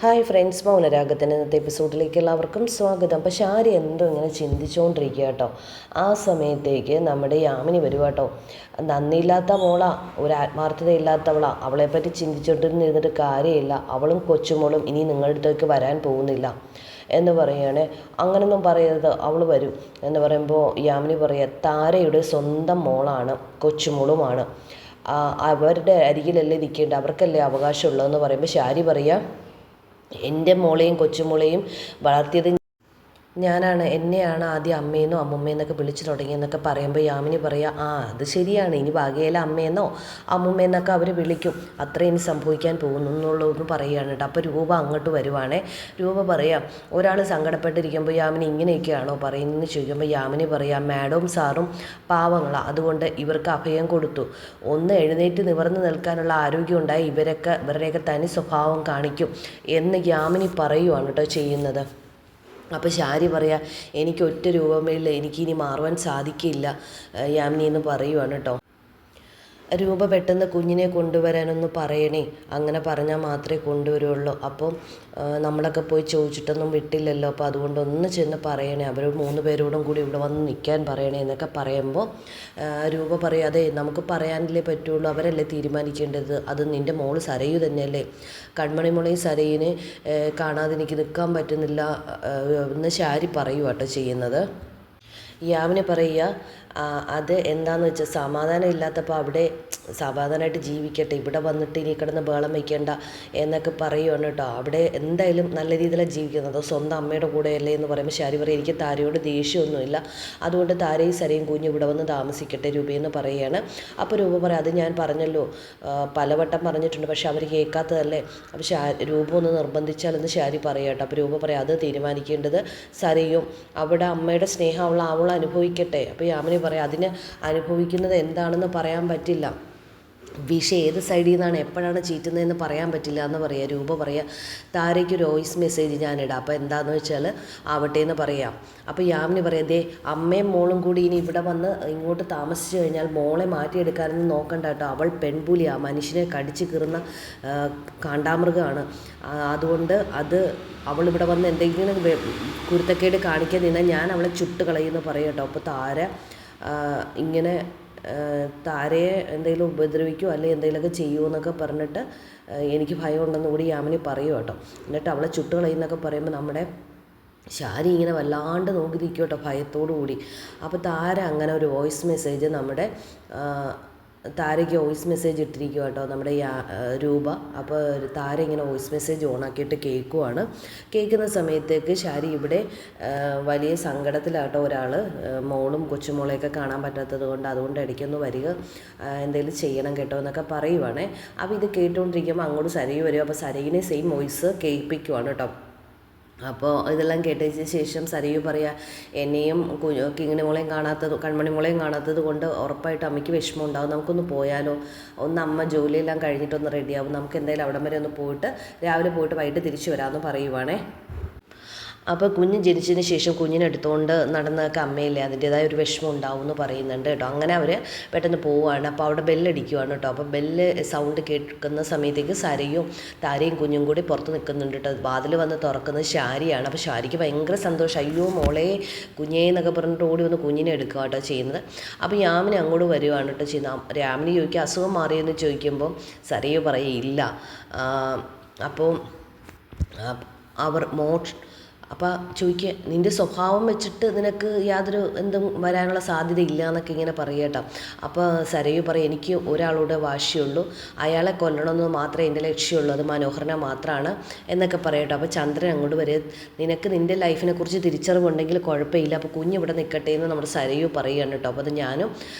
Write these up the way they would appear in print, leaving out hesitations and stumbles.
Hi friends, മൗനരാഗത്തിൻ്റെ ഇന്നത്തെ എപ്പിസോഡിലേക്ക് എല്ലാവർക്കും സ്വാഗതം. അപ്പോൾ ഷാരി എന്തോ ഇങ്ങനെ ചിന്തിച്ചുകൊണ്ടിരിക്കുക കേട്ടോ. ആ സമയത്തേക്ക് നമ്മുടെ യാമിനി വരും കേട്ടോ. നന്ദിയില്ലാത്ത മോളാ, ഒരു ആത്മാർത്ഥതയില്ലാത്തവളാ, അവളെപ്പറ്റി ചിന്തിച്ചുകൊണ്ടിരുന്നിരുന്നിട്ട് കാര്യമില്ല, അവളും കൊച്ചുമോളും ഇനി നിങ്ങളുടെ അടുത്തേക്ക് വരാൻ പോകുന്നില്ല എന്ന് പറയുകയാണ്. അങ്ങനൊന്നും പറയരുത്, അവൾ വരും എന്ന് പറയുമ്പോൾ യാമിനി പറയുക, താരയുടെ സ്വന്തം മോളാണ്, കൊച്ചുമോളുമാണ്, അവരുടെ അരികിലല്ലേ നിൽക്കേണ്ടത്, അവർക്കല്ലേ അവകാശമുള്ളതെന്ന് പറയുമ്പോൾ ഷാരി പറയുക, എൻ്റെ മോളെയും കൊച്ചുമോളെയും വളർത്തിയത് ഞാനാണ്, എന്നെയാണ് ആദ്യം അമ്മയെന്നോ അമ്മുമ്മയെന്നൊക്കെ വിളിച്ചു തുടങ്ങിയെന്നൊക്കെ പറയുമ്പോൾ യാമിനി പറയുക, അത് ശരിയാണ്, ഇനി ഭാഗ്യയിലെ അമ്മയെന്നോ അമ്മുമ്മയെന്നൊക്കെ അവർ വിളിക്കും, അത്രയും ഇനി സംഭവിക്കാൻ പോകുന്നു എന്നുള്ളതെന്ന് പറയുകയാണ് കേട്ടോ. അപ്പോൾ രൂപ അങ്ങോട്ട് വരുവാണേ. രൂപ പറയാം, ഒരാൾ സങ്കടപ്പെട്ടിരിക്കുമ്പോൾ യാമിനി ഇങ്ങനെയൊക്കെയാണോ പറയുന്നതെന്ന് ചോദിക്കുമ്പോൾ യാമിനി പറയാം, മാഡവും സാറും പാവങ്ങളാണ്, അതുകൊണ്ട് ഇവർക്ക് അഭയം കൊടുത്തു, ഒന്ന് എഴുന്നേറ്റ് നിവർന്ന് നിൽക്കാനുള്ള ആരോഗ്യം ഉണ്ടായി ഇവരുടെയൊക്കെ തനി സ്വഭാവം കാണിക്കും എന്ന് യാമിനി പറയുവാണ് കേട്ടോ ചെയ്യുന്നത്. അപ്പോൾ ഷാരി പറയാ, എനിക്ക് ഒറ്റ രൂപമേൽ എനിക്കിനി മാറുവാൻ സാധിക്കില്ല യാമിനി എന്ന് പറയുവാണ് കേട്ടോ. രൂപ പെട്ടെന്ന് കുഞ്ഞിനെ കൊണ്ടുവരാനൊന്ന് പറയണേ, അങ്ങനെ പറഞ്ഞാൽ മാത്രമേ കൊണ്ടുവരുള്ളൂ, അപ്പം നമ്മളൊക്കെ പോയി ചോദിച്ചിട്ടൊന്നും വിട്ടില്ലല്ലോ, അപ്പോൾ അതുകൊണ്ട് ഒന്ന് ചെന്ന് പറയണേ, അവർ 3 പേരോടും കൂടി ഇവിടെ വന്ന് നിൽക്കാൻ പറയണേ എന്നൊക്കെ പറയുമ്പോൾ രൂപ പറയും, അതെ നമുക്ക് പറയാനല്ലേ പറ്റുള്ളൂ, അവരല്ലേ തീരുമാനിക്കേണ്ടത്, അത് നിൻ്റെ മോള് സരയു തന്നെയല്ലേ, കൺമണിമുളയും സരയിനെ കാണാതെ എനിക്ക് നിൽക്കാൻ പറ്റുന്നില്ല എന്ന് ഷാരി പറയുവാട്ടോ ചെയ്യുന്നത്. യാമിനി പറയുക, അത് എന്താണെന്ന് വെച്ചാൽ സമാധാനം ഇല്ലാത്തപ്പോൾ അവിടെ സമാധാനമായിട്ട് ജീവിക്കട്ടെ, ഇവിടെ വന്നിട്ട് ഇനി കിടന്ന് ബഹളം വയ്ക്കേണ്ട എന്നൊക്കെ പറയുവാണ് കേട്ടോ. അവിടെ എന്തായാലും നല്ല രീതിയിലാണ് ജീവിക്കുന്നത്, സ്വന്തം അമ്മയുടെ കൂടെയല്ലേ എന്ന് പറയുമ്പോൾ ഷാരി പറയും, എനിക്ക് താരയോട് ദേഷ്യമൊന്നുമില്ല, അതുകൊണ്ട് താരയും സരയും കുഞ്ഞ് ഇവിടെ വന്ന് താമസിക്കട്ടെ രൂപയെന്ന് പറയുകയാണ്. അപ്പോൾ രൂപ പറയാം, അത് ഞാൻ പറഞ്ഞല്ലോ, പലവട്ടം പറഞ്ഞിട്ടുണ്ട്, പക്ഷെ അവർ കേൾക്കാത്തതല്ലേ, അപ്പോൾ രൂപ ഒന്ന് നിർബന്ധിച്ചാലെന്ന് ഷാരി പറയാം കേട്ടോ. അപ്പോൾ രൂപ പറയാം, അത് തീരുമാനിക്കേണ്ടത് സരയും, അവിടെ അമ്മയുടെ സ്നേഹം അവൾ അനുഭവിക്കട്ടെ. അപ്പോൾ യാമിനി പറയാം, അതിന് അനുഭവിക്കുന്നത് എന്താണെന്ന് പറയാൻ പറ്റില്ല, വിഷ ഏത് സൈഡിൽ നിന്നാണ് എപ്പോഴാണ് ചീറ്റുന്നതെന്ന് പറയാൻ പറ്റില്ല എന്ന് പറയുക. രൂപ പറയുക, താരയ്ക്ക് ഒരു വോയിസ് മെസ്സേജ് ഞാനിടാം, അപ്പോൾ എന്താണെന്ന് വെച്ചാൽ ആവട്ടെ എന്ന് പറയാം. അപ്പോൾ യാമിനി പറയാം, ദേ അമ്മയും മോളും കൂടി ഇനി ഇവിടെ വന്ന് ഇങ്ങോട്ട് താമസിച്ച് കഴിഞ്ഞാൽ മോളെ മാറ്റിയെടുക്കാനൊന്നും നോക്കണ്ട കേട്ടോ, അവൾ പെൺപുലിയാണ്, മനുഷ്യനെ കടിച്ച് കീറുന്ന കാണ്ടാമൃഗമാണ്, അതുകൊണ്ട് അവളിവിടെ വന്ന് എന്തെങ്കിലും കുരുത്തക്കേട് കാണിക്കാൻ നിന്നാൽ ഞാൻ അവളെ ചുട്ട് കളയുമെന്ന് പറയും കേട്ടോ. അപ്പോൾ താര ഇങ്ങനെ താരയെ എന്തെങ്കിലും ഉപദ്രവിക്കുമോ അല്ലെങ്കിൽ എന്തെങ്കിലുമൊക്കെ ചെയ്യുമോ എന്നൊക്കെ പറഞ്ഞിട്ട് എനിക്ക് ഭയമുണ്ടെന്ന് കൂടി യാമിനി പറയും കേട്ടോ. എന്നിട്ട് അവളെ ചുട്ട് കളയുന്നൊക്കെ പറയുമ്പോൾ നമ്മുടെ ഷാരി ഇങ്ങനെ വല്ലാണ്ട് നോക്കിയിരിക്കും കേട്ടോ ഭയത്തോടു കൂടി. അപ്പോൾ താര അങ്ങനെ ഒരു വോയിസ് മെസ്സേജ് നമ്മുടെ താരയ്ക്ക് വോയിസ് മെസ്സേജ് ഇട്ടിരിക്കുക കേട്ടോ നമ്മുടെ രൂപ. അപ്പോൾ താര ഇങ്ങനെ വോയിസ് മെസ്സേജ് ഓണാക്കിയിട്ട് കേൾക്കുവാണ്. കേൾക്കുന്ന സമയത്തേക്ക് ഷാരി ഇവിടെ വലിയ സങ്കടത്തിലാട്ടോ, ഒരാൾ മോളും കൊച്ചുമോളെയൊക്കെ കാണാൻ പറ്റാത്തത് കൊണ്ട്, അതുകൊണ്ട് ഇടയ്ക്കൊന്ന് വരിക, എന്തെങ്കിലും ചെയ്യണം കേട്ടോ എന്നൊക്കെ പറയുവാണേ. അപ്പോൾ ഇത് കേട്ടുകൊണ്ടിരിക്കുമ്പോൾ അങ്ങോട്ട് സരയു വരും. അപ്പോൾ സരയിനെ സെയിം വോയിസ് കേൾപ്പിക്കുവാണ് കേട്ടോ. അപ്പോൾ ഇതെല്ലാം കേട്ടതിന് ശേഷം സരയു പറയാ, എന്നെയും കിങ്ങിണി മോളെയും കൺമണി മോളെയും കാണാത്തത് കൊണ്ട് ഉറപ്പായിട്ട് അമ്മയ്ക്ക് വിഷമം ഉണ്ടാവും, നമുക്കൊന്ന് പോയാലോ, ഒന്ന് അമ്മ ജോലിയെല്ലാം കഴിഞ്ഞിട്ടൊന്ന് റെഡിയാവും, നമുക്ക് എന്തായാലും അവിടം വരെ ഒന്ന് പോയിട്ട് രാവിലെ പോയിട്ട് വൈകിട്ട് തിരിച്ചു വരാമെന്ന് പറയുവാണേ. അപ്പോൾ കുഞ്ഞ് ജനിച്ചതിന് ശേഷം കുഞ്ഞിനെടുത്തുകൊണ്ട് നടന്നൊക്കെ അമ്മയില്ലേ, അതിൻ്റേതായ ഒരു വിഷമം ഉണ്ടാവും എന്ന് പറയുന്നുണ്ട് കേട്ടോ. അങ്ങനെ അവർ പെട്ടെന്ന് പോവുകയാണ്. അപ്പോൾ അവിടെ ബെല്ലടിക്കുവാണ് കേട്ടോ. അപ്പോൾ ബെല്ല് സൗണ്ട് കേൾക്കുന്ന സമയത്തേക്ക് സരയും താരയും കുഞ്ഞും കൂടി പുറത്ത് നിൽക്കുന്നുണ്ട് കേട്ടോ. വാതിൽ വന്ന് തുറക്കുന്നത് ഷാരിയാണ്. അപ്പോൾ ഷാരിക്ക് ഭയങ്കര സന്തോഷം, അയ്യോ മോളെ കുഞ്ഞേ എന്നൊക്കെ പറഞ്ഞിട്ട് ഓടി വന്ന് കുഞ്ഞിനെ എടുക്കുക കേട്ടോ ചെയ്യുന്നത്. അപ്പോൾ യാമിനി അങ്ങോട്ട് വരുവാണ് കേട്ടോ ചെയ്യുന്നത്. യാമിനി ചോദിക്കുക, അസുഖം മാറിയെന്ന് ചോദിക്കുമ്പോൾ സരയു പറയില്ല. അപ്പോൾ അപ്പോൾ ചോദിക്കുക, നിൻ്റെ സ്വഭാവം വെച്ചിട്ട് നിനക്ക് യാതൊരു എന്തും വരാനുള്ള സാധ്യതയില്ല എന്നൊക്കെ ഇങ്ങനെ പറയട്ടോ. അപ്പോൾ സരയു പറയും, എനിക്ക് ഒരാളുടെ വാശിയുള്ളൂ, അയാളെ കൊല്ലണമെന്ന് മാത്രമേ എൻ്റെ ലക്ഷ്യമുള്ളൂ, അത് മനോഹരനെ മാത്രമാണ് എന്നൊക്കെ പറയട്ടോ. അപ്പോൾ ചന്ദ്രൻ അങ്ങോട്ട് വരും, നിനക്ക് നിൻ്റെ ലൈഫിനെ കുറിച്ച് തിരിച്ചറിവുണ്ടെങ്കിൽ കുഴപ്പമില്ല, അപ്പോൾ കുഞ്ഞിവിടെ നിൽക്കട്ടെ എന്ന് നമ്മുടെ സരയു പറയുകയാണ് കേട്ടോ. അപ്പോൾ അത് ഞാനും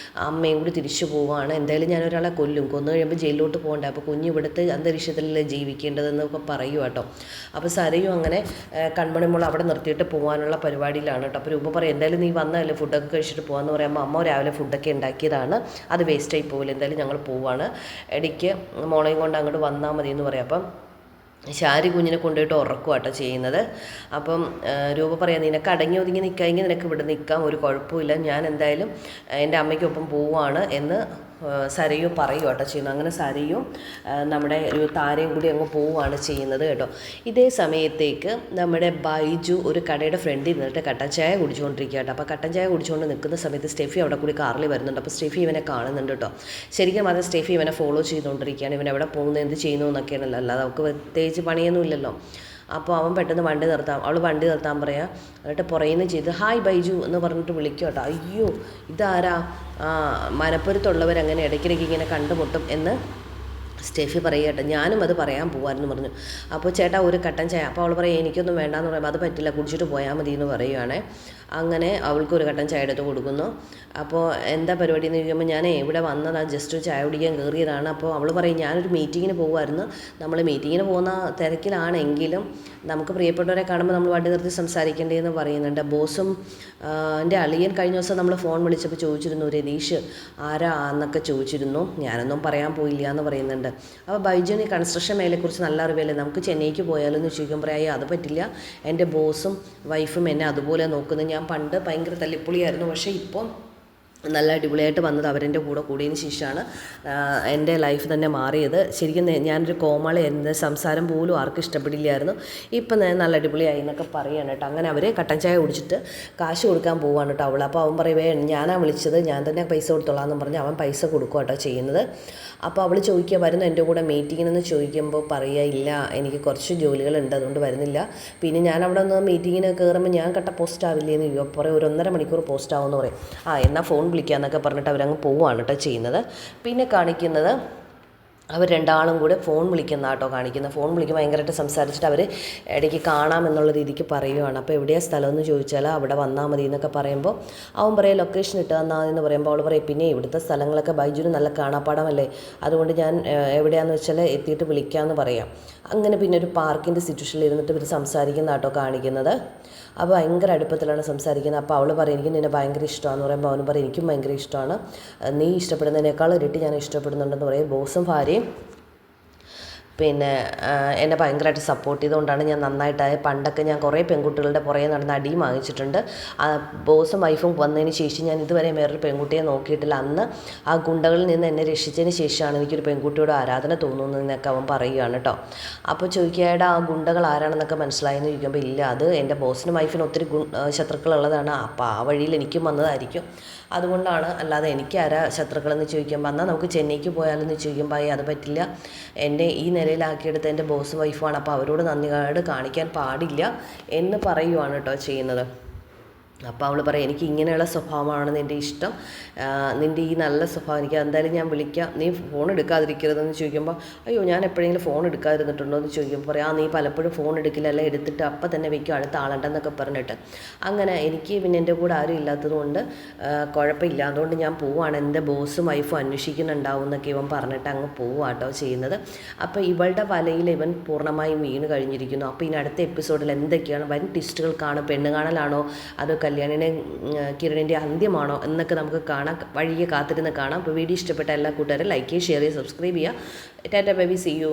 അമ്മയും കൂടി തിരിച്ചു പോവുകയാണ്, എന്തായാലും ഞാനൊരാളെ കൊന്നു കഴിയുമ്പോൾ ജയിലിലോട്ട് പോകണ്ടേ, അപ്പോൾ കുഞ്ഞ് ഇവിടുത്തെ അന്തരീക്ഷത്തിലല്ലേ ജീവിക്കേണ്ടതെന്നൊക്കെ പറയും കേട്ടോ. അപ്പോൾ സരയു അങ്ങനെ കൺമണി അവിടെ നിർത്തിയിട്ട് പോകാനുള്ള പരിപാടിയിലാണ് കേട്ടോ. അപ്പോൾ രൂപ പറയും, എന്തായാലും നീ വന്നതല്ലേ ഫുഡൊക്കെ കഴിച്ചിട്ട് പോകാമെന്ന് പറയുമ്പോൾ അമ്മ രാവിലെ ഫുഡൊക്കെ ഉണ്ടാക്കിയതാണ്, അത് വേസ്റ്റായി പോകില്ല, എന്തായാലും ഞങ്ങൾ പോവാണ്, ഇടയ്ക്ക് മോളെയും കൊണ്ട് അങ്ങോട്ട് വന്നാൽ മതി എന്ന് പറയാം. അപ്പം ഷാരി കുഞ്ഞിനെ കൊണ്ടുപോയിട്ട് ഉറക്കുക കേട്ടോ ചെയ്യുന്നത്. അപ്പം രൂപ പറയാം, നിനക്ക് അടങ്ങി ഒതുങ്ങി നിൽക്കാമെങ്കിൽ നിനക്ക് ഇവിടെ നിൽക്കാം, ഒരു കുഴപ്പമില്ല, ഞാൻ എന്തായാലും എൻ്റെ അമ്മയ്ക്കൊപ്പം പോവുകയാണ് എന്ന് സരയും പറയും കേട്ടോ ചെയ്യുന്നത്. അങ്ങനെ സരയും നമ്മുടെ ഒരു താരയും കൂടി അങ്ങ് പോവുകയാണ് ചെയ്യുന്നത് കേട്ടോ. ഇതേ സമയത്തേക്ക് നമ്മുടെ ബൈജു ഒരു കടയുടെ ഫ്രണ്ടിൽ നിന്നിട്ട് കട്ടൻ ചായ കുടിച്ചുകൊണ്ടിരിക്കുക കേട്ടോ. അപ്പോൾ കട്ടൻ ചായ കുടിച്ചുകൊണ്ട് നിൽക്കുന്ന സമയത്ത് സ്റ്റെഫി അവിടെ കൂടി കാറിൽ വരുന്നുണ്ട്. അപ്പോൾ സ്റ്റെഫി ഇവനെ കാണുന്നുണ്ട് കേട്ടോ. ശരിക്കും പറഞ്ഞാൽ സ്റ്റെഫി ഇവനെ ഫോളോ ചെയ്തുകൊണ്ടിരിക്കുകയാണ്. ഇവൻ എവിടെ പോകുന്നത്, എന്ത് ചെയ്യുന്നു എന്നൊക്കെയാണല്ലോ, അല്ലാതെ അവൾക്ക് പ്രത്യേകിച്ച് പണിയൊന്നും ഇല്ലല്ലോ. അപ്പോൾ അവൻ പെട്ടെന്ന് വണ്ടി നിർത്താം, അവൾ വണ്ടി നിർത്താൻ പറയാം. എന്നിട്ട് പുറയുന്നു ചെയ്ത് ഹായ് ബൈജു എന്ന് പറഞ്ഞിട്ട് വിളിക്കും കേട്ടോ. അയ്യോ ഇതാരാ, മനപ്പുരത്തുള്ളവരങ്ങനെ ഇടയ്ക്കിടയ്ക്ക് ഇങ്ങനെ കണ്ടുമുട്ടും എന്ന് സ്റ്റെഫി പറയുക കേട്ടോ. ഞാനും അത് പറയാൻ പോകുമായിരുന്നു പറഞ്ഞു. അപ്പോൾ ചേട്ടാ ഒരു കട്ടൻ ചായ. അപ്പോൾ അവൾ പറയും എനിക്കൊന്നും വേണ്ടാന്ന് പറയുമ്പോൾ അത് പറ്റില്ല, കുടിച്ചിട്ട് പോയാൽ മതി എന്ന് പറയുവാണേ. അങ്ങനെ അവൾക്ക് ഒരു കട്ടൻ ചായ എടുത്ത് കൊടുക്കുന്നു. അപ്പോൾ എന്താ പരിപാടി എന്ന് ചോദിക്കുമ്പോൾ ഞാൻ ഇവിടെ വന്നതാണ്, ജസ്റ്റ് ചായ കുടിക്കാൻ കയറിയതാണ്. അപ്പോൾ അവൾ പറയും ഞാനൊരു മീറ്റിങ്ങിന് പോകുമായിരുന്നു. നമ്മൾ മീറ്റിങ്ങിന് പോകുന്ന തിരക്കിലാണെങ്കിലും നമുക്ക് പ്രിയപ്പെട്ടവരെ കാണുമ്പോൾ നമ്മൾ വണ്ടി നിർത്തി സംസാരിക്കേണ്ടതെന്ന് പറയുന്നുണ്ട്. ബോസും എൻ്റെ അളിയൻ കഴിഞ്ഞ ദിവസം നമ്മൾ ഫോൺ വിളിച്ചപ്പോൾ ചോദിച്ചിരുന്നു രതീഷ് ആരാ എന്നൊക്കെ ചോദിച്ചിരുന്നു. ഞാനൊന്നും പറയാൻ പോയില്ല എന്ന് പറയുന്നുണ്ട്. അപ്പോൾ ബൈജുവിന് കൺസ്ട്രക്ഷൻ മേഖലയെക്കുറിച്ച് നല്ല അറിവില്ലേ, നമുക്ക് ചെന്നൈക്ക് പോയാലെന്ന് ചോദിക്കുമ്പോൾ അത് പറ്റില്ല, എൻ്റെ ബോസും വൈഫും എന്നെ അതുപോലെ നോക്കുന്നത്. ഞാൻ പണ്ട് ഭയങ്കര തല്ലിപ്പൊളിയായിരുന്നു, പക്ഷേ ഇപ്പം നല്ല അടിപൊളിയായിട്ട് വന്നത് അവരെൻ്റെ കൂടെ കൂടിയതിന് ശേഷമാണ് എൻ്റെ ലൈഫ് തന്നെ മാറിയത്. ശരിക്കും ഞാനൊരു കോമളയായിരുന്നു, സംസാരം പോലും ആർക്കും ഇഷ്ടപ്പെടില്ലായിരുന്നു. ഇപ്പം നല്ല അടിപൊളിയായി എന്നൊക്കെ പറയുകയാണ് കേട്ടോ. അങ്ങനെ അവർ കട്ടൻ ചായ കുടിച്ചിട്ട് കാശ് കൊടുക്കാൻ പോവാണ് കേട്ടോ അവൾ. അപ്പോൾ അവൻ പറയുവേ ഞാനാണ് വിളിച്ചത്, ഞാൻ തന്നെ പൈസ കൊടുത്തോളാം എന്ന് പറഞ്ഞ് അവൻ പൈസ കൊടുക്കുക കേട്ടോ ചെയ്യുന്നത്. അപ്പോൾ അവൾ ചോദിക്കുക വരുന്നു എൻ്റെ കൂടെ മീറ്റിങ്ങിനെന്ന് ചോദിക്കുമ്പോൾ പറയുക ഇല്ല എനിക്ക് കുറച്ച് ജോലികളുണ്ട് അതുകൊണ്ട് വരുന്നില്ല. പിന്നെ ഞാൻ അവിടെ ഒന്ന് മീറ്റിങ്ങിന് കയറുമ്പോൾ ഞാൻ കട്ട പോസ്റ്റ് ആവില്ലേ എന്ന് ചോദിക്കും. പറയും ഒരു 1.5 മണിക്കൂർ പോസ്റ്റ് ആവുമെന്ന് പറയും. എന്നാൽ ഫോൺ വിളിക്കാമെന്നൊക്കെ പറഞ്ഞിട്ട് അവരങ്ങ് പോവുകയാണ് കേട്ടോ ചെയ്യുന്നത്. പിന്നെ കാണിക്കുന്നത് അവർ രണ്ടാളും കൂടെ ഫോൺ വിളിക്കുന്ന കേട്ടോ കാണിക്കുന്നത്. ഫോൺ വിളിക്കുമ്പോൾ ഭയങ്കരമായിട്ട് സംസാരിച്ചിട്ട് അവർ ഇടയ്ക്ക് കാണാമെന്നുള്ള രീതിക്ക് പറയുവാണ്. അപ്പോൾ എവിടെയാണ് സ്ഥലം എന്ന് ചോദിച്ചാൽ അവിടെ വന്നാൽ മതി എന്നൊക്കെ പറയുമ്പോൾ അവൻ പറയും ലൊക്കേഷൻ ഇട്ട് തന്നാൽ എന്ന് പറയുമ്പോൾ അവൾ പറയും പിന്നെ ഇവിടുത്തെ സ്ഥലങ്ങളൊക്കെ ബൈജുവിന് നല്ല കാണാപ്പാടമല്ലേ, അതുകൊണ്ട് ഞാൻ എവിടെയാണെന്ന് വെച്ചാൽ എത്തിയിട്ട് വിളിക്കാമെന്ന് പറയാം. അങ്ങനെ പിന്നെ ഒരു പാർക്കിൻ്റെ സിറ്റുവേഷനിൽ ഇരുന്നിട്ട് ഇവർ സംസാരിക്കുന്ന കേട്ടോ കാണിക്കുന്നത്. അപ്പോൾ ഭയങ്കര അടുപ്പത്തിലാണ് സംസാരിക്കുന്നത്. അപ്പോൾ അവൾ പറയും എനിക്ക് നിന്നെ ഭയങ്കര ഇഷ്ടമാണെന്ന് പറയുമ്പോൾ അവനും പറയും എനിക്കും ഭയങ്കര ഇഷ്ടമാണ്, നീ ഇഷ്ടപ്പെടുന്നതിനേക്കാൾ ഇരട്ടി ഞാൻ ഇഷ്ടപ്പെടുന്നുണ്ടെന്ന് പറയും. ബോസും ഭാര്യയും പിന്നെ എന്നെ ഭയങ്കരമായിട്ട് സപ്പോർട്ട് ചെയ്തുകൊണ്ടാണ് ഞാൻ നന്നായിട്ടായ. പണ്ടൊക്കെ ഞാൻ കുറേ പെൺകുട്ടികളുടെ പുറകെ നടന്ന് അടിയും വാങ്ങിച്ചിട്ടുണ്ട്. ബോസും വൈഫും വന്നതിന് ശേഷം ഞാൻ ഇതുവരെ വേറൊരു പെൺകുട്ടിയെ നോക്കിയിട്ടില്ല. അന്ന് ആ ഗുണ്ടകളിൽ നിന്ന് എന്നെ രക്ഷിച്ചതിന് ശേഷമാണ് എനിക്കൊരു പെൺകുട്ടിയോട് ആരാധന തോന്നുന്നതെന്നൊക്കെ അവൻ പറയുകയാണ് കേട്ടോ. അപ്പോൾ ചോദിക്കാതെ ആ ഗുണ്ടകൾ ആരാണെന്നൊക്കെ മനസ്സിലായെന്ന് ചോദിക്കുമ്പോൾ ഇല്ല അത് എൻ്റെ ബോസിനും വൈഫിനും ഒത്തിരി ശത്രുക്കളുള്ളതാണ്, അപ്പോൾ ആ വഴിയിൽ എനിക്കും വന്നതായിരിക്കും, അതുകൊണ്ടാണ്, അല്ലാതെ എനിക്ക് ആരാ ശത്രുക്കളെന്ന് ചോദിക്കുമ്പോൾ എന്നാൽ നമുക്ക് ചെന്നൈക്ക് പോയാലെന്ന് ചോദിക്കുമ്പോൾ അത് പറ്റില്ല, എന്നെ ഈ നിലയിലാക്കിയെടുത്ത് എൻ്റെ ബോസ് വൈഫാണ്, അപ്പോൾ അവരോട് നന്ദികേട് കാണിക്കാൻ പാടില്ല എന്ന് പറയുവാണ് കേട്ടോ ചെയ്യുന്നത്. അപ്പോൾ അവൾ പറയും എനിക്ക് ഇങ്ങനെയുള്ള സ്വഭാവമാണ് നിൻ്റെ ഇഷ്ടം, നിൻ്റെ ഈ നല്ല സ്വഭാവം എനിക്ക് എന്തായാലും ഞാൻ വിളിക്കാം, നീ ഫോൺ എടുക്കാതിരിക്കരുതെന്ന് ചോദിക്കുമ്പോൾ അയ്യോ ഞാൻ എപ്പോഴെങ്കിലും ഫോൺ എടുക്കാതിരുന്നിട്ടുണ്ടോ എന്ന് ചോദിക്കുമ്പോൾ പറയാം നീ പലപ്പോഴും ഫോൺ എടുക്കില്ല, അല്ല എടുത്തിട്ട് അപ്പം തന്നെ വയ്ക്കും അടുത്ത ആളുണ്ടെന്നൊക്കെ പറഞ്ഞിട്ട്. അങ്ങനെ എനിക്ക് പിന്നെ എൻ്റെ കൂടെ ആരും ഇല്ലാത്തതുകൊണ്ട് കുഴപ്പമില്ല, അതുകൊണ്ട് ഞാൻ പോവാണ്, എൻ്റെ ബോസും വൈഫും അന്വേഷിക്കുന്നുണ്ടാവും എന്നൊക്കെ ഇവൻ പറഞ്ഞിട്ട് അങ്ങ് പോവാട്ടോ ചെയ്യുന്നത്. അപ്പോൾ ഇവളുടെ വലയിൽ ഇവൻ പൂർണ്ണമായും വീണ് കഴിഞ്ഞിരിക്കുന്നു. അപ്പോൾ ഇനി അടുത്ത എപ്പിസോഡിൽ എന്തൊക്കെയാണ് വൻ ട്വിസ്റ്റുകൾ കാണും, പെണ്ണ് കാണലാണോ അതോ കല്യാണിനെ കിരണിൻ്റെ അന്ത്യമാണോ എന്നൊക്കെ നമുക്ക് കാണാം, വഴിയെ കാത്തിരുന്ന് കാണാം. അപ്പോൾ വീഡിയോ ഇഷ്ടപ്പെട്ട എല്ലാ കൂട്ടുകാരും ലൈക്ക് ചെയ്യുക, ഷെയർ ചെയ്യുക, സബ്സ്ക്രൈബ് ചെയ്യുക. Tata baby, see U.